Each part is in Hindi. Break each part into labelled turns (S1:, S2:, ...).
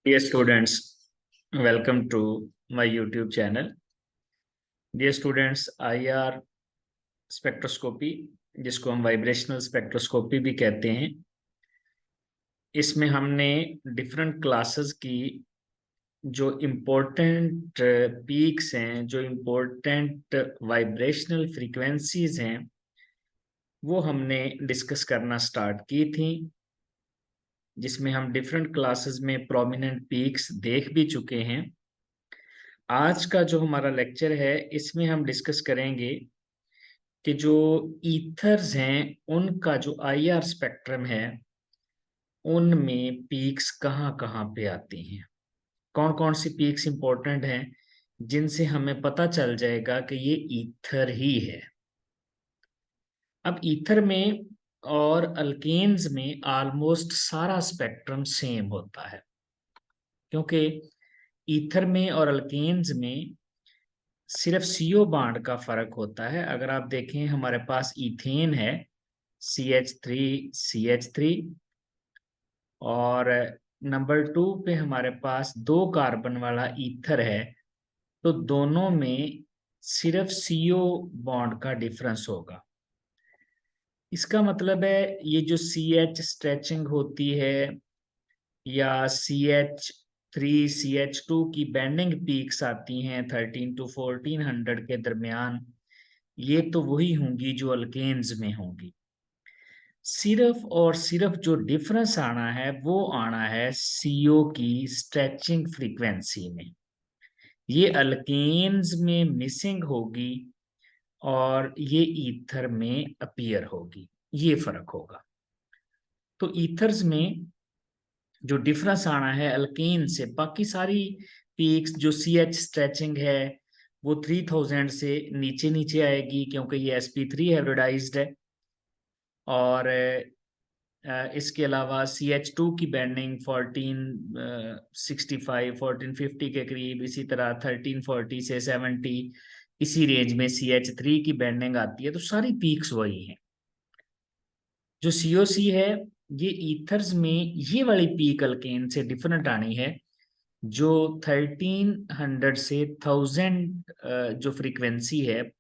S1: Dear students, welcome to my YouTube channel. Dear students, IR spectroscopy, जिसको हम वाइब्रेशनल स्पेक्ट्रोस्कोपी भी कहते हैं, इसमें हमने डिफरेंट क्लासेस की जो इम्पोर्टेंट पीक्स हैं, जो इम्पोर्टेंट वाइब्रेशनल फ्रीक्वेंसीज हैं, वो हमने डिस्कस करना स्टार्ट की थी, जिसमें हम डिफरेंट क्लासेस में प्रोमिनेंट पीक्स देख भी चुके हैं। आज का जो हमारा लेक्चर है, इसमें हम डिस्कस करेंगे कि जो ईथर्स हैं उनका जो आईआर स्पेक्ट्रम है, उनमें पीक्स कहाँ कहाँ पे आती हैं, कौन कौन सी पीक्स इंपॉर्टेंट हैं जिनसे हमें पता चल जाएगा कि ये ईथर ही है। अब ईथर में और अल्केन्स में ऑलमोस्ट सारा स्पेक्ट्रम सेम होता है, क्योंकि ईथर में और अल्केन्स में सिर्फ सीओ बांड का फर्क होता है। अगर आप देखें, हमारे पास ईथेन है CH3CH3, और नंबर 2 पे हमारे पास 2 कार्बन वाला ईथर है, तो दोनों में सिर्फ सीओ बॉन्ड का डिफरेंस होगा। इसका मतलब है ये जो CH स्ट्रेचिंग होती है या CH3CH2 की बेंडिंग पीक्स आती हैं 13 to 1400 के दरमियान, ये तो वही होंगी जो अल्केन्स में होंगी। सिर्फ और सिर्फ जो डिफरेंस आना है वो आना है सीओ की स्ट्रेचिंग फ्रीक्वेंसी में। ये अल्केन्स में मिसिंग होगी और ये ईथर में अपीयर होगी, ये फर्क होगा। तो ईथर्स में जो डिफरेंस आना है अल्केन से, बाकी सारी पीक्स जो CH स्ट्रेचिंग है वो 3000 से नीचे नीचे आएगी, क्योंकि ये sp3 हाइब्रिडाइज्ड है। और इसके अलावा CH2 की बैंडिंग 1465 1450 के करीब, इसी तरह 1340 से 70 इसी रेंज में CH3 की बैंडिंग आती है। तो सारी पीक्स वही हैं। जो COC है, ये ईथर्स में ये वाली पीक अल्केन से डिफरेंट आनी है, जो 1300 से 1000 जो फ्रीक्वेंसी है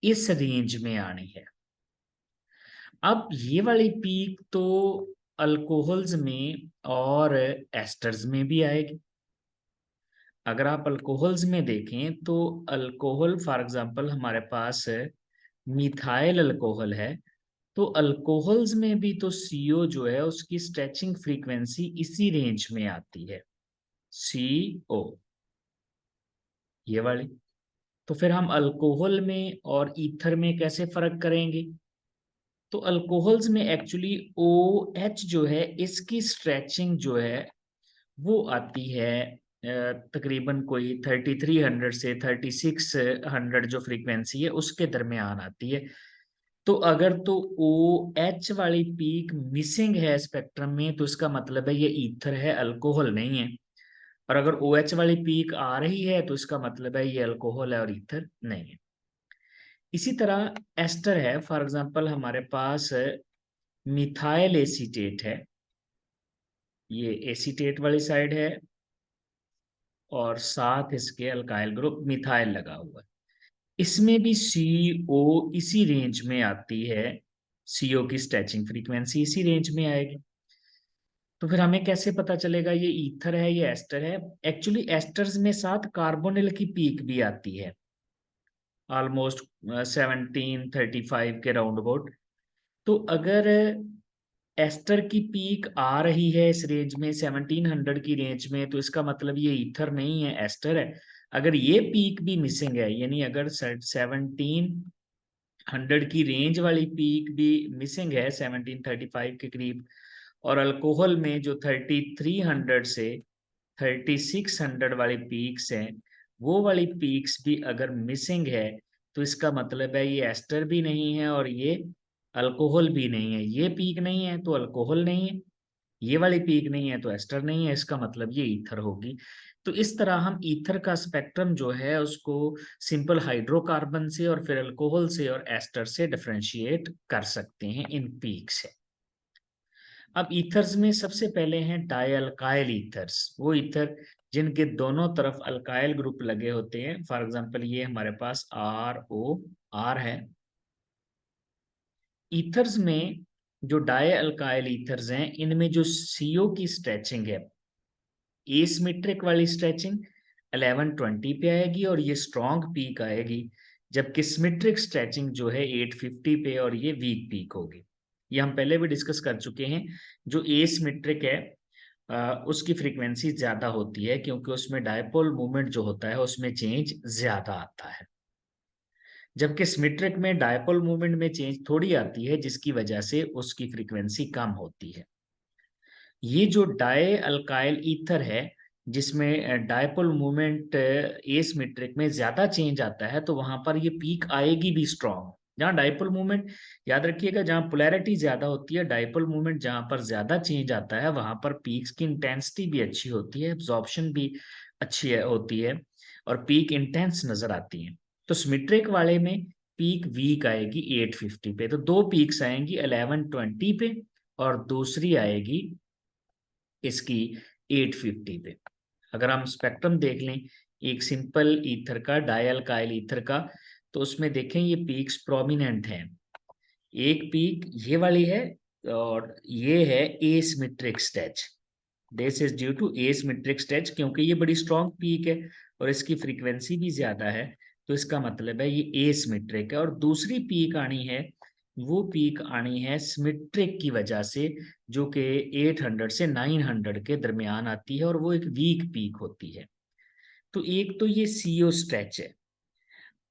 S1: इस रेंज में आनी है। अब ये वाली पीक तो अल्कोहल्स में और एस्टर्स में भी आएगी। अगर आप अल्कोहल्स में देखें तो अल्कोहल, फॉर एग्जांपल हमारे पास मिथाइल अल्कोहल है, तो अल्कोहल्स में भी तो CO जो है उसकी स्ट्रेचिंग फ्रीक्वेंसी इसी रेंज में आती है, CO ये वाली। तो फिर हम अल्कोहल में और ईथर में कैसे फर्क करेंगे? तो अल्कोहल्स में एक्चुअली OH जो है इसकी स्ट्रेचिंग जो है वो आती है तकरीबन कोई 3300 से 3600 जो फ्रीक्वेंसी है उसके दरमियान आती है। तो अगर तो OH वाली पीक मिसिंग है स्पेक्ट्रम में, तो इसका मतलब है ये ईथर है, अल्कोहल नहीं है। और अगर OH वाली पीक आ रही है तो इसका मतलब है ये अल्कोहल है और ईथर नहीं है। इसी तरह एस्टर है, फॉर एग्जांपल हमारे पास मिथाइल एसीटेट है, ये एसीटेट वाली साइड है और साथ इसके अल्काइल ग्रुप मिथाइल लगा हुआ है। इसमें भी CO इसी रेंज में आती है, CO की स्ट्रेचिंग फ्रीक्वेंसी इसी रेंज में आएगी। तो फिर हमें कैसे पता चलेगा ये ईथर है ये एस्टर है? एक्चुअली एस्टर्स में साथ कार्बोनिल की पीक भी आती है, ऑलमोस्ट 1735 के राउंड अबाउट। तो अगर एस्टर की पीक आ रही है इस रेंज में 1700 की रेंज में, तो इसका मतलब ये ईथर नहीं है, एस्टर है। अगर ये पीक भी मिसिंग है, यानी अगर 1700 की रेंज वाली पीक भी मिसिंग है 1735 के करीब, और अल्कोहल में जो 3300 से 3600 वाली पीक्स हैं, वो वाली पीक्स भी अगर मिसिंग है, तो इसका मतलब है ये एस्टर भी नहीं है और ये अल्कोहल भी नहीं है। ये पीक नहीं है तो अल्कोहल नहीं है, ये वाली पीक नहीं है तो एस्टर नहीं है, इसका मतलब ये ईथर होगी। तो इस तरह हम ईथर का स्पेक्ट्रम जो है उसको सिंपल हाइड्रोकार्बन से और फिर अल्कोहल से और एस्टर से डिफरेंशिएट कर सकते हैं इन पीक से। अब ईथर्स में सबसे पहले हैं डाई अल्काइल ईथर्स, वो ईथर जिनके दोनों तरफ अल्काइल ग्रुप लगे होते हैं। फॉर एग्जांपल ये हमारे पास ROR है। ईथर्स में जो डाई अल्काइल ईथर्स हैं, इनमें जो CO की स्ट्रेचिंग है, एसिमेट्रिक वाली स्ट्रेचिंग 1120 पे आएगी और ये स्ट्रॉन्ग पीक आएगी, जबकि सिमेट्रिक स्ट्रेचिंग जो है 850 पे और ये वीक पीक होगी। ये हम पहले भी डिस्कस कर चुके हैं। जो एसिमेट्रिक है उसकी फ्रीक्वेंसी ज्यादा होती है, क्योंकि उसमें डायपोल मूवमेंट जो होता है उसमें चेंज ज्यादा आता है, जबकि सिमेट्रिक में डायपोल मूवमेंट में चेंज थोड़ी आती है, जिसकी वजह से उसकी फ्रीक्वेंसी कम होती है। ये जो डाई अल्काइल ईथर है, जिसमें डायपोल मूवमेंट एसिमेट्रिक में ज्यादा चेंज आता है, तो वहां पर ये पीक आएगी भी स्ट्रॉन्ग। जहाँ डायपोल मूवमेंट, याद रखिएगा, जहाँ पोलैरिटी ज्यादा होती है, डायपोल मूवमेंट जहाँ पर ज्यादा चेंज आता है, वहां पर पीक्स की इंटेंसिटी भी अच्छी होती है, एब्जॉर्प्शन भी होती है और पीक इंटेंस नजर आती है। तो सिमेट्रिक वाले में पीक वीक आएगी 850 पे। तो दो पीक्स आएंगी 1120 पे और दूसरी आएगी इसकी 850 पे। अगर हम स्पेक्ट्रम देख लें एक सिंपल ईथर का, डाई अल्काइल ईथर का, तो उसमें देखें ये पीक्स प्रोमिनेंट हैं। एक पीक ये वाली है और ये है asymmetric stretch. This is due to asymmetric stretch, क्योंकि ये बड़ी स्ट्रॉन्ग पीक है और इसकी फ्रीक्वेंसी भी ज्यादा है, तो इसका मतलब है ये एसिमेट्रिक है। और दूसरी पीक आनी है, वो पीक आनी है सिमेट्रिक की वजह से, जो कि 800 से 900 के दरमियान आती है और वो एक वीक पीक होती है। तो एक तो ये CO स्ट्रेच है।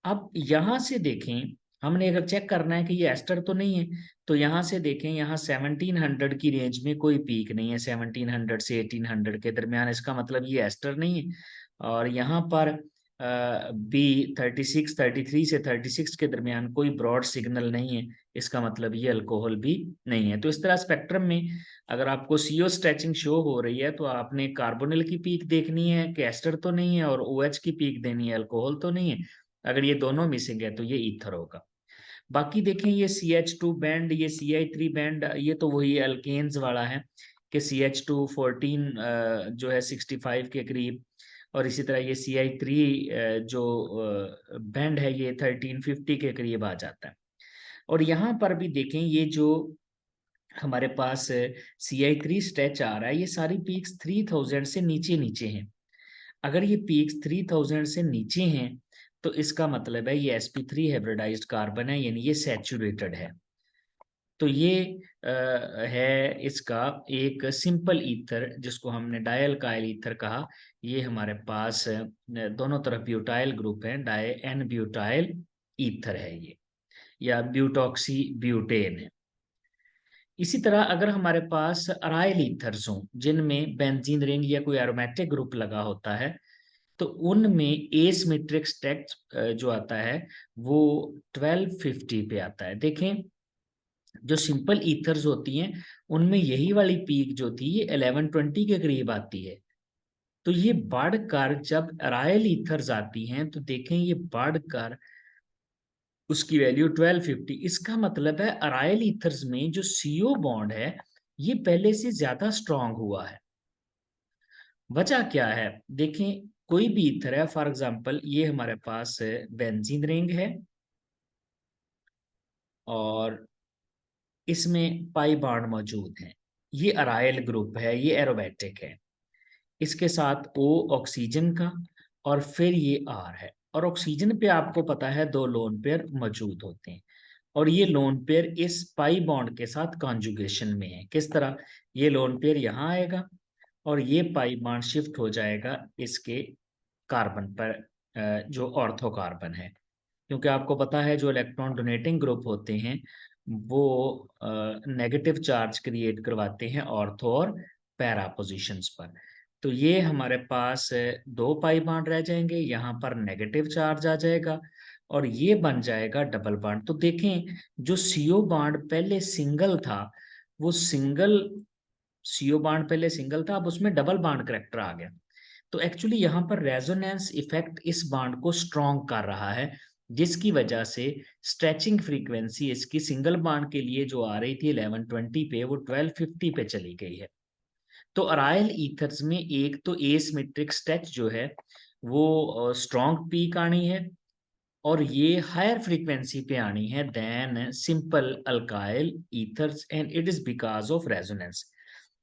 S1: अब यहां से देखें, हमने अगर चेक करना है कि ये एस्टर तो नहीं है, तो यहां से देखें, यहाँ 1700 की रेंज में कोई पीक नहीं है, 1700 से 1800 के दरमियान, इसका मतलब ये एस्टर नहीं है। और यहाँ पर B36 33 से 36 के दरमियान कोई ब्रॉड सिग्नल नहीं है, इसका मतलब ये अल्कोहल भी नहीं है। तो इस तरह स्पेक्ट्रम में अगर आपको CO स्ट्रेचिंग शो हो रही है, तो आपने कार्बोनिल की पीक देखनी है कि एस्टर तो नहीं है, और OH की पीक देनी है, अल्कोहल तो नहीं है। अगर ये दोनों मिसिंग है तो ये ईथर होगा। बाकी देखें ये CH2 बैंड, ये CI3 बैंड, ये तो वही अल्केन्स वाला है कि CH2 14 जो है 65 के करीब, और इसी तरह ये CI3 जो बैंड है ये 1350 के करीब आ जाता है। और यहाँ पर भी देखें, ये जो हमारे पास CI3 स्ट्रेच आ रहा है, ये सारी पीक्स 3000 से नीचे नीचे हैं। अगर ये पीक्स 3000 से नीचे हैं, तो इसका मतलब है ये sp3 हाइब्रिडाइज्ड कार्बन है, यानी ये सैचुरेटेड है। तो ये है इसका एक सिंपल ईथर, जिसको हमने डाई अल्काइल ईथर कहा। ये हमारे पास दोनों तरफ ब्यूटाइल ग्रुप है, डाई एन ब्यूटाइल ईथर है ये, या ब्यूटॉक्सी ब्यूटेन है। इसी तरह अगर हमारे पास अराइल ईथर्स हों, जिनमें बेंजीन रिंग या कोई एरोमेटिक ग्रुप लगा होता है, तो उनमें एसिमेट्रिक स्ट्रेच जो आता है वो 1250 पे आता है। देखें, जो सिंपल ईथर्स होती हैं उनमें यही वाली पीक जो थी ये 1120 के करीब आती है। तो ये बढ़कर जब अराइल ईथर्स आती हैं, तो देखें ये बढ़कर उसकी वैल्यू 1250। इसका मतलब है अराइल ईथर्स में जो CO बॉन्ड है ये पहले से ज्यादा स्ट्रांग हुआ है। वजह क्या है? देखें, कोई भी ईथर है, फॉर एग्जांपल ये हमारे पास बेंजीन रिंग है और इसमें पाई बॉन्ड मौजूद है, ये अराइल ग्रुप है, ये एरोमेटिक है, इसके साथ O ऑक्सीजन का, और फिर ये R है। और ऑक्सीजन पे आपको पता है दो लोन पेयर मौजूद होते हैं, और ये लोन पेयर इस पाई बॉन्ड के साथ कॉन्जुगेशन में है। किस तरह? ये लोन पेयर यहाँ आएगा और ये पाई बॉन्ड शिफ्ट हो जाएगा इसके कार्बन पर, जो ऑर्थो कार्बन है, क्योंकि आपको पता है जो इलेक्ट्रॉन डोनेटिंग ग्रुप होते हैं वो नेगेटिव चार्ज क्रिएट करवाते हैं ऑर्थो और पैरा पोजिशंस पर। तो ये हमारे पास दो पाई बॉन्ड रह जाएंगे, यहाँ पर नेगेटिव चार्ज आ जाएगा और ये बन जाएगा डबल बॉन्ड। तो देखें, जो CO बॉन्ड पहले सिंगल था, वो सिंगल CO बॉन्ड पहले सिंगल था, अब उसमें डबल बॉन्ड करैक्टर आ गया। तो एक्चुअली यहाँ पर रेजोनेंस इफेक्ट इस बॉन्ड को स्ट्रॉन्ग कर रहा है, जिसकी वजह से स्ट्रेचिंग फ्रीक्वेंसी इसकी सिंगल बॉन्ड के लिए जो आ रही थी 1120 पे, वो 1250 पे चली गई है। तो अराइल ईथर्स में एक तो एसिमेट्रिक स्ट्रेच जो है वो स्ट्रॉन्ग पीक आनी है, और ये हायर फ्रीक्वेंसी पे आनी है than simple alkyl ethers, and it is because of resonance.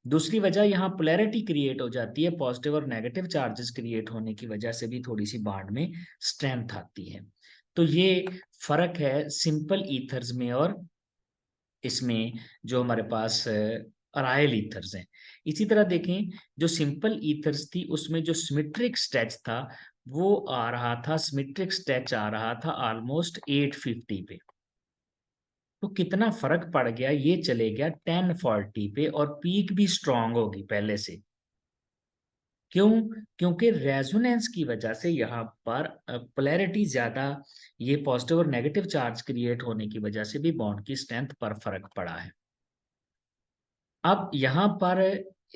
S1: दूसरी वजह यहाँ पोलैरिटी क्रिएट हो जाती है, पॉजिटिव और नेगेटिव चार्जेस क्रिएट होने की वजह से भी थोड़ी सी बॉन्ड में स्ट्रेंथ आती है। तो ये फर्क है सिंपल ईथर्स में और इसमें जो हमारे पास अराइल ईथर्स हैं। इसी तरह देखें, जो सिंपल ईथर्स थी उसमें जो सिमेट्रिक स्ट्रेच था वो आ रहा था, सिमेट्रिक स्ट्रेच आ रहा था ऑलमोस्ट 850 पे। तो कितना फर्क पड़ गया, ये चले गया 1040 पे, और पीक भी स्ट्रांग होगी पहले से। क्यों? क्योंकि रेजोनेंस की वजह से यहाँ पर पोलैरिटी ज्यादा, ये पॉजिटिव और नेगेटिव चार्ज क्रिएट होने की वजह से भी बॉन्ड की स्ट्रेंथ पर फर्क पड़ा है। अब यहाँ पर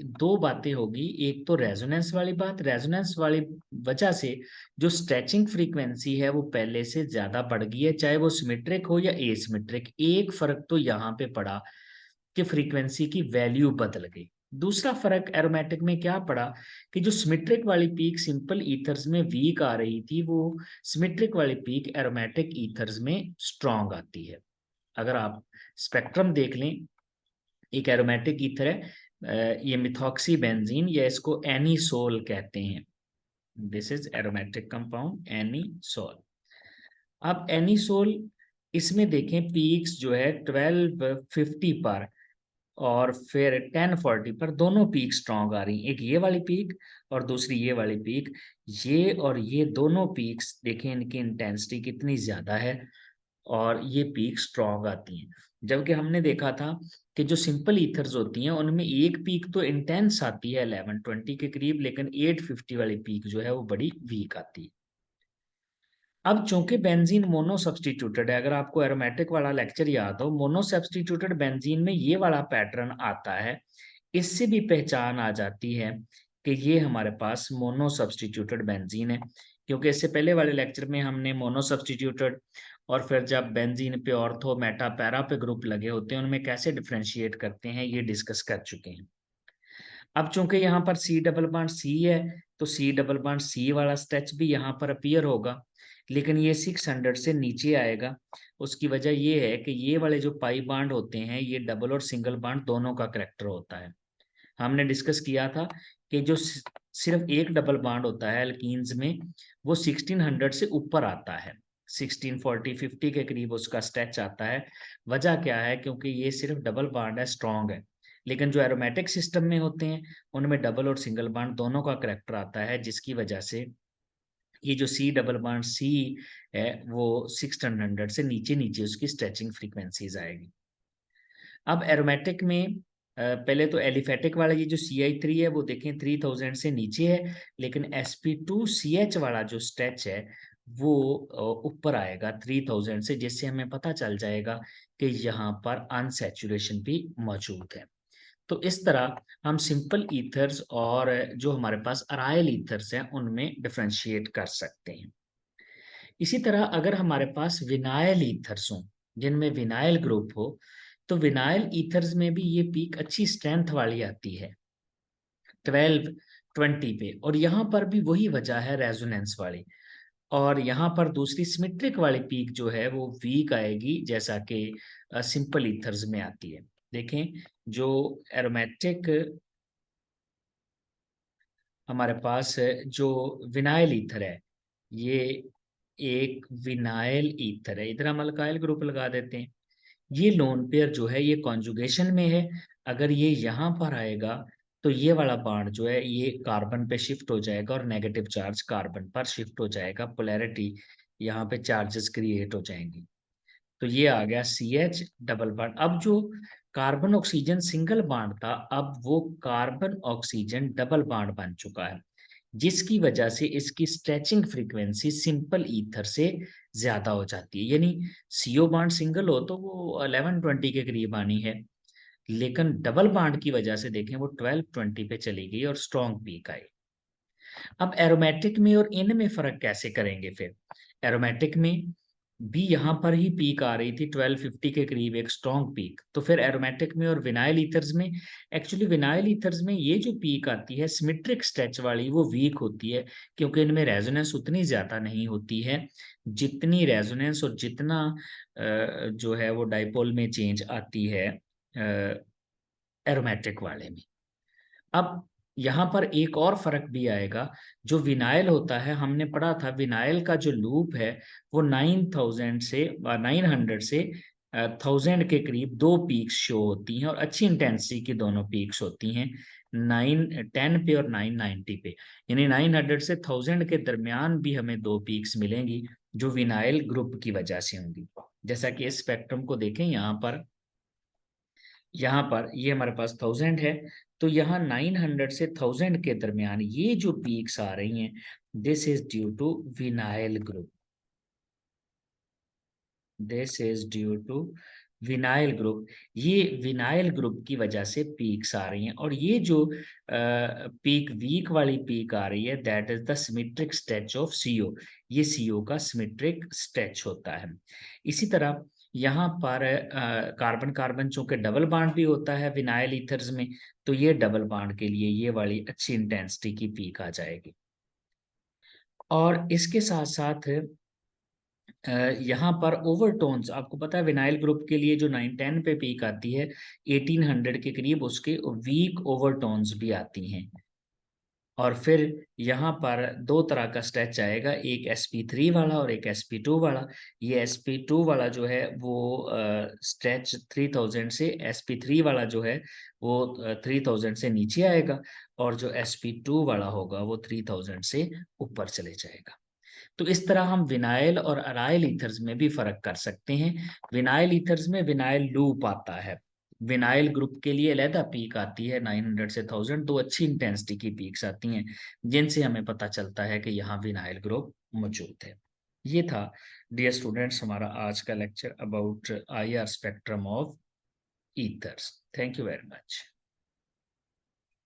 S1: दो बातें होगी, एक तो रेजोनेंस वाली बात, रेजोनेंस वाली वजह से जो स्ट्रेचिंग फ्रीक्वेंसी है वो पहले से ज्यादा बढ़ गई है, चाहे वो सिमेट्रिक हो या एसिमेट्रिक। एक फर्क तो यहाँ पे पड़ा कि फ्रीक्वेंसी की वैल्यू बदल गई। दूसरा फर्क एरोमेटिक में क्या पड़ा कि जो सिमेट्रिक वाली पीक सिंपल ईथर्स में वीक आ रही थी, वो सिमेट्रिक वाली पीक एरोमेटिक ईथर्स में स्ट्रॉन्ग आती है। अगर आप स्पेक्ट्रम देख लें, एक एरोमेटिक ईथर है, ये मिथॉक्सी बेंजीन, या इसको एनीसोल कहते हैं। This is aromatic compound anisole. अब एनीसोल, इसमें देखें पीक्स जो है 1250 पर और फिर 1040 पर, दोनों पीक स्ट्रॉन्ग आ रही, एक ये वाली पीक और दूसरी ये वाली पीक। ये और ये दोनों पीक्स देखें, इनकी इंटेंसिटी कितनी ज्यादा है और ये पीक स्ट्रॉन्ग आती हैं। जबकि हमने देखा था कि जो सिंपल ईथर्स होती हैं उनमें एक पीक तो इंटेंस आती है 1120 के करीब, लेकिन 850 वाली पीक जो है वो बड़ी वीक आती है। अब चूंकि बेंजीन मोनो सब्सटीट्यूटेड है, अगर आपको एरोमेटिक वाला लेक्चर याद हो, मोनो सब्सटीट्यूटेड बेंजीन में ये वाला पैटर्न आता है, इससे भी पहचान आ जाती है कि ये हमारे पास मोनो सब्सटीट्यूटेड बेंजीन है। क्योंकि इससे पहले वाले लेक्चर में हमने मोनो सब्सटीट्यूटेड और फिर जब बेंजीन पे ऑर्थो मेटा पैरा पे ग्रुप लगे होते हैं उनमें कैसे डिफ्रेंशिएट करते हैं ये डिस्कस कर चुके हैं। अब चूंकि यहाँ पर सी डबल बॉन्ड सी है, तो सी डबल बॉन्ड सी वाला स्ट्रेच भी यहाँ पर अपीयर होगा, लेकिन ये 600 से नीचे आएगा। उसकी वजह ये है कि ये वाले जो पाई बॉन्ड होते हैं ये डबल और सिंगल बॉन्ड दोनों का करेक्टर होता है। हमने डिस्कस किया था कि जो सिर्फ एक डबल बॉन्ड होता है एल्कीन्स में, वो 1600 से ऊपर आता है, 1640 50 के करीब उसका स्ट्रेच आता है। वजह क्या है? क्योंकि ये सिर्फ डबल बॉन्ड है, स्ट्रॉन्ग है। लेकिन जो एरोमेटिक सिस्टम में होते हैं उनमें डबल और सिंगल बॉन्ड दोनों का करेक्टर आता है, जिसकी वजह से ये जो सी डबल बॉन्ड सी है वो 600 से नीचे नीचे उसकी स्ट्रेचिंग फ्रीक्वेंसीज आएगी। अब एरोमेटिक में पहले तो एलिफेटिक वाला ये जो CI3 है वो देखें 3000 से नीचे है, लेकिन sp2CH वाला जो स्ट्रेच है वो ऊपर आएगा 3000 से, जिससे हमें पता चल जाएगा कि यहाँ पर अनसैचुरेशन भी मौजूद है। तो इस तरह हम सिंपल ईथर्स और जो हमारे पास अराइल ईथर्स हैं उनमें डिफ्रेंशिएट कर सकते हैं। इसी तरह अगर हमारे पास विनाइल ईथर्स हों जिनमें विनाइल ग्रुप हो, तो विनाइल ईथर्स में भी ये पीक अच्छी स्ट्रेंथ वाली आती है 1220 पे, और यहाँ पर भी वही वजह है रेजोनेंस वाली। और यहाँ पर दूसरी सिमेट्रिक वाली पीक जो है वो वीक आएगी, जैसा कि सिंपल ईथर्स में आती है। देखें, जो एरोमेटिक हमारे पास जो विनाइल ईथर है, ये एक विनाइल ईथर है, इधर हम अल्काइल ग्रुप लगा देते हैं। ये लोन पेयर जो है ये कॉन्जुगेशन में है, अगर ये यहाँ पर आएगा तो ये वाला बॉन्ड जो है ये कार्बन पे शिफ्ट हो जाएगा और नेगेटिव चार्ज कार्बन पर शिफ्ट हो जाएगा, पोलैरिटी यहाँ पे चार्जेस क्रिएट हो जाएंगे। तो ये आ गया CH डबल बॉन्ड। अब जो कार्बन ऑक्सीजन सिंगल बॉन्ड था, अब वो कार्बन ऑक्सीजन डबल बॉन्ड बन चुका है, जिसकी वजह से इसकी स्ट्रेचिंग फ्रीक्वेंसी सिंपल ईथर से ज्यादा हो जाती है। यानी CO बॉन्ड सिंगल हो तो वो 1120 के करीब आनी है, लेकिन डबल बॉन्ड की वजह से देखें वो 1220 पे चली गई और स्ट्रॉन्ग पीक आई। अब एरोमेटिक में और इन में फर्क कैसे करेंगे फिर? एरोमेटिक में बी यहाँ पर ही पीक आ रही थी 1250 के करीब, एक स्ट्रॉन्ग पीक। तो फिर एरोमेटिक में और विनाइल ईथर्स में, एक्चुअली विनाइल ईथर्स में ये जो पीक आती है सिमेट्रिक स्ट्रेच वाली, वो वीक होती है, क्योंकि इनमें रेजोनेंस उतनी ज्यादा नहीं होती है जितनी रेजोनेंस और जितना जो है वो डाइपोल में चेंज आती है एरोमेटिक वाले में। अब यहाँ पर एक और फर्क भी आएगा। जो विनाइल होता है, हमने पढ़ा था विनाइल का जो लूप है वो 900 से 1000 के करीब दो पीक्स शो होती हैं, और अच्छी इंटेंसिटी की दोनों पीक्स होती हैं, 910 पे और 990 पे। यानी 900 से 1000 के दरमियान भी हमें दो पीक्स मिलेंगी जो विनाइल ग्रुप की वजह से होंगी। जैसा कि इस स्पेक्ट्रम को देखें, यहाँ पर ये हमारे पास 1000 है, तो यहाँ 900 से 1000 के दरमियान ये जो पीक्स आ रही हैं, this is due to vinyl group, this is due to vinyl group. ये विनाइल ग्रुप की वजह से पीक्स आ रही हैं, और ये जो पीक वीक वाली पीक आ रही है, that is the symmetric stretch of CO. ये सीओ का सिमेट्रिक स्ट्रेच होता है। इसी तरह यहाँ पर कार्बन कार्बन चूंकि डबल बॉन्ड भी होता है विनाइल ईथर्स में, तो ये डबल बॉन्ड के लिए ये वाली अच्छी इंटेंसिटी की पीक आ जाएगी। और इसके साथ साथ यहाँ पर ओवरटोन्स, आपको पता है विनाइल ग्रुप के लिए जो 910 पे पीक आती है 1800 के करीब, उसके वीक ओवरटोन्स भी आती हैं। और फिर यहाँ पर दो तरह का स्ट्रेच आएगा, एक sp3 वाला और एक sp2 वाला। ये sp2 वाला जो है वो स्ट्रेच 3000 से, sp3 वाला जो है वो 3000 से नीचे आएगा, और जो sp2 वाला होगा वो 3000 से ऊपर चले जाएगा। तो इस तरह हम विनाइल और अराइल ईथर्स में भी फर्क कर सकते हैं। विनाइल ईथर्स में विनाइल लूप आता है, विनाइल ग्रुप के लिए अलहदा पीक आती है 900 से 1000, तो अच्छी इंटेंसिटी की पीक्स आती हैं जिनसे हमें पता चलता है कि यहाँ विनाइल ग्रुप मौजूद है। ये था डियर स्टूडेंट्स हमारा आज का lecture about IR spectrum of ethers. Thank you very much.